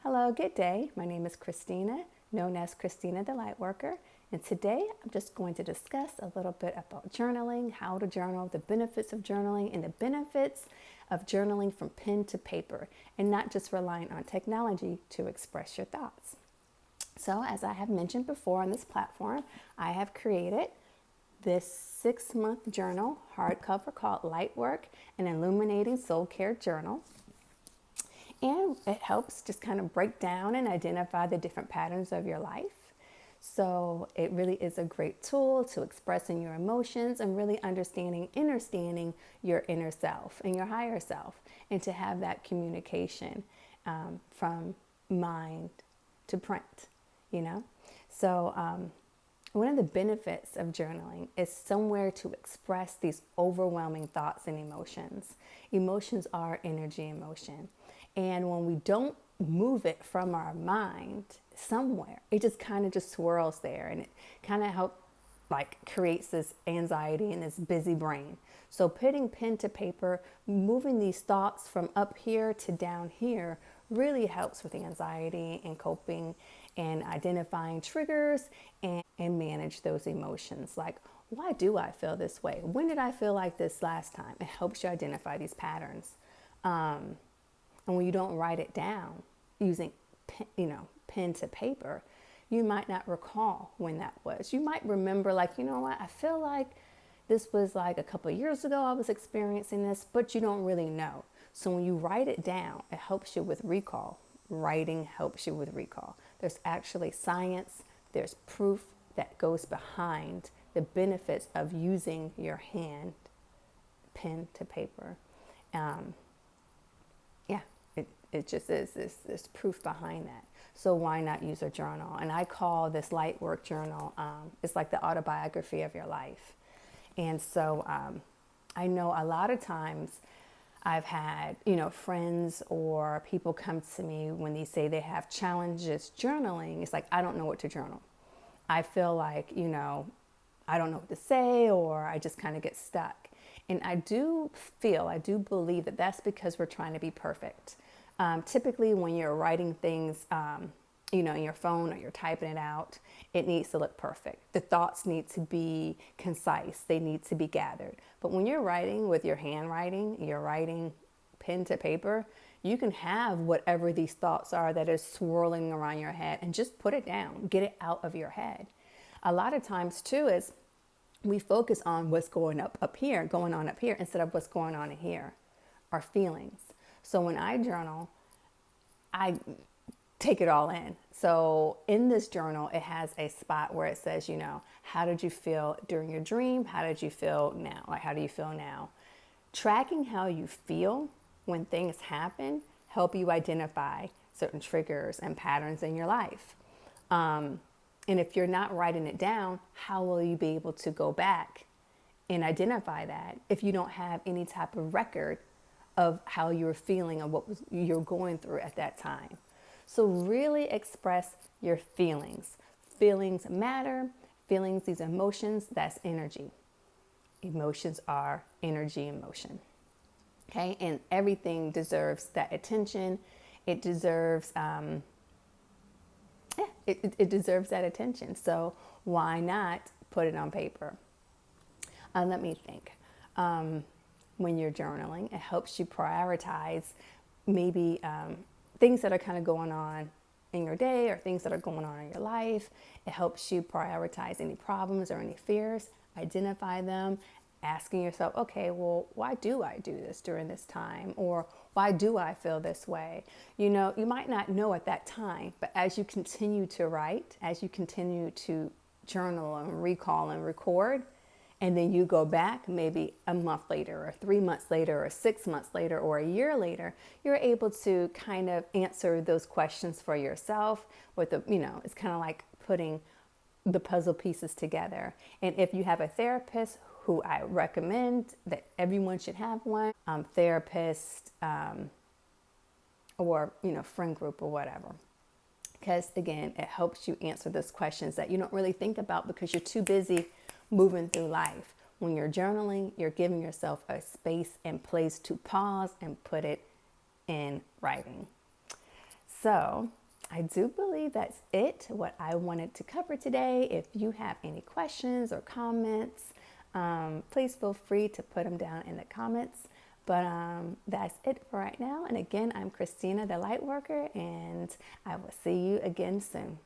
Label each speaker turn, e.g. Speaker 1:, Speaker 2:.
Speaker 1: Hello, good day. My name is Christina, known as Christina the Lightworker, and today I'm just going to discuss a little bit about journaling, how to journal, the benefits of journaling, and the benefits of journaling from pen to paper, and not just relying on technology to express your thoughts. So, as I have mentioned before on this platform, I have created this 6-month journal hardcover called Lightwork, an Illuminating SoulCare Journal. And it helps just kind of break down and identify the different patterns of your life. So it really is a great tool to expressing your emotions and really understanding your inner self and your higher self, and to have that communication from mind to print, you know? So one of the benefits of journaling is somewhere to express these overwhelming thoughts and emotions. Emotions are energy in motion. And when we don't move it from our mind somewhere, it just kind of just swirls there, and it kind of creates this anxiety and this busy brain. So putting pen to paper, moving these thoughts from up here to down here really helps with anxiety and coping and identifying triggers and manage those emotions. Like, why do I feel this way? When did I feel like this last time? It helps you identify these patterns. And when you don't write it down using pen to paper, you might not recall when that was. You might remember, like, you know what, I feel like this was like a couple of years ago I was experiencing this, but you don't really know. So when you write it down, it helps you with recall. Writing helps you with recall. There's actually science, there's proof that goes behind the benefits of using your hand, pen to paper. It just is this proof behind that. So why not use a journal? And I call this Lightwork journal, it's like the autobiography of your life. And so I know a lot of times I've had, friends or people come to me when they say they have challenges journaling. It's like, I don't know what to journal. I feel like, I don't know what to say, or I just kind of get stuck. And I do believe that that's because we're trying to be perfect. Typically when you're writing things, in your phone or you're typing it out, it needs to look perfect. The thoughts need to be concise. They need to be gathered. But when you're writing with your handwriting, you're writing pen to paper, you can have whatever these thoughts are that is swirling around your head and just put it down, get it out of your head. A lot of times too is we focus on what's going on up here, instead of what's going on in here, our feelings. So when I journal, I take it all in. So in this journal, it has a spot where it says, how did you feel during your dream? How did you feel now? Like, how do you feel now? Tracking how you feel when things happen help you identify certain triggers and patterns in your life. And if you're not writing it down, how will you be able to go back and identify that if you don't have any type of record of how you're feeling and you're going through at that time? So really express your feelings. Feelings matter. Feelings, these emotions, that's energy. Emotions are energy in motion. Okay, and everything deserves that attention. It deserves, it deserves that attention. So why not put it on paper? Let me think. When you're journaling, it helps you prioritize maybe things that are kind of going on in your day or things that are going on in your life. It helps you prioritize any problems or any fears, identify them, asking yourself, okay, well, why do I do this during this time? Or why do I feel this way? You might not know at that time, but as you continue to write, as you continue to journal and recall and record, and then you go back maybe a month later or 3 months later or 6 months later or a year later, you're able to kind of answer those questions for yourself with it's kind of like putting the puzzle pieces together. And if you have a therapist, who I recommend that everyone should have one, therapist or friend group or whatever. Because again, it helps you answer those questions that you don't really think about because you're too busy moving through life. When you're journaling, you're giving yourself a space and place to pause and put it in writing. So I do believe that's it, what I wanted to cover today. If you have any questions or comments, please feel free to put them down in the comments. But that's it for right now. And again, I'm Christina, the Lightworker, and I will see you again soon.